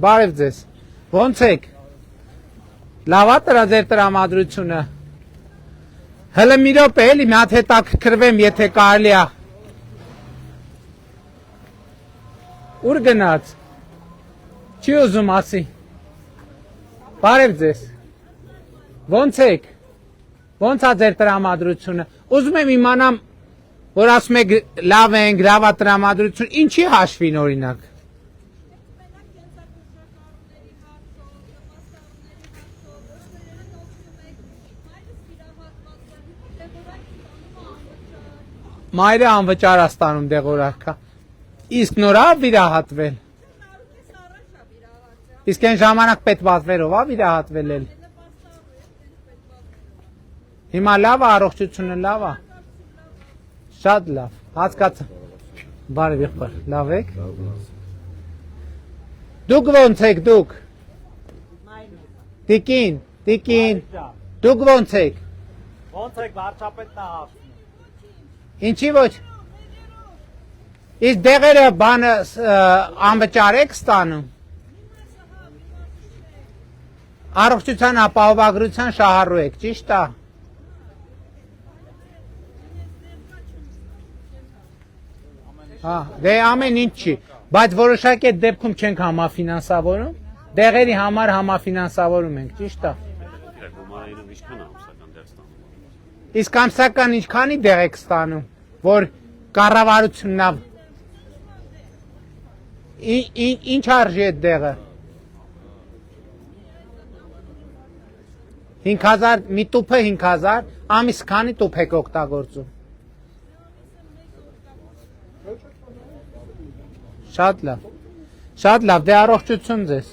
բարև ձեզ։ Ոնց եք։ Լավ է դրա ձեր տրամադրությունը։ Հələ մի րոպե էլի մի հատ հետաքրքրվեմ, եթե կարելի է։ Ուր գնաց։ Չի ուզում ասի։ Բարև ձեզ։ Ոնց եք։ Ոնց է ձեր տրամադրությունը։ Ուզում եմ իմանամ, որ ասում եք լավ ենք, լավ է տրամադրություն, ինչի հաշվին օրինակ։ Մայրը անվճար է ստանում դեղորայքը։ Իսկ նոր է վիրահատվել։ Իսկ այն ժամանակ պետվատվերով է վիրահատվել էլ։ Հիմա լավ է, առողջությունը լավ է։ Շատ լավ, հասկացա։ Բարև եղբայր, լավ եք։ Դուք ոնց եք դուք։ Տիկին, դուք ոնց եք։ Ոնց եք վարչապետն է հարցնում։ Ինչի ոչ։ Իսկ դեղերը բանը անվճար եք ստանում։ Առողջության ապահովագրության շահառու եք, ճիշտ է։ Դե ամեն ինչ չի, բայց որոշակի այդ դեպքում չենք համաֆինանսավորում, դեղերի համար համաֆինանսավորում ենք, ճիշտ է։ Իսկ ամսական ինչքանի դեղ եք ստանում, որ կառավարությունն է։ Ինչ արժի այդ դեղը։ 5000, մի տուփը 5000, ամիս քանի տուփ եք օգտագործում։ Շատ լավ, դե առողջություն ձեզ։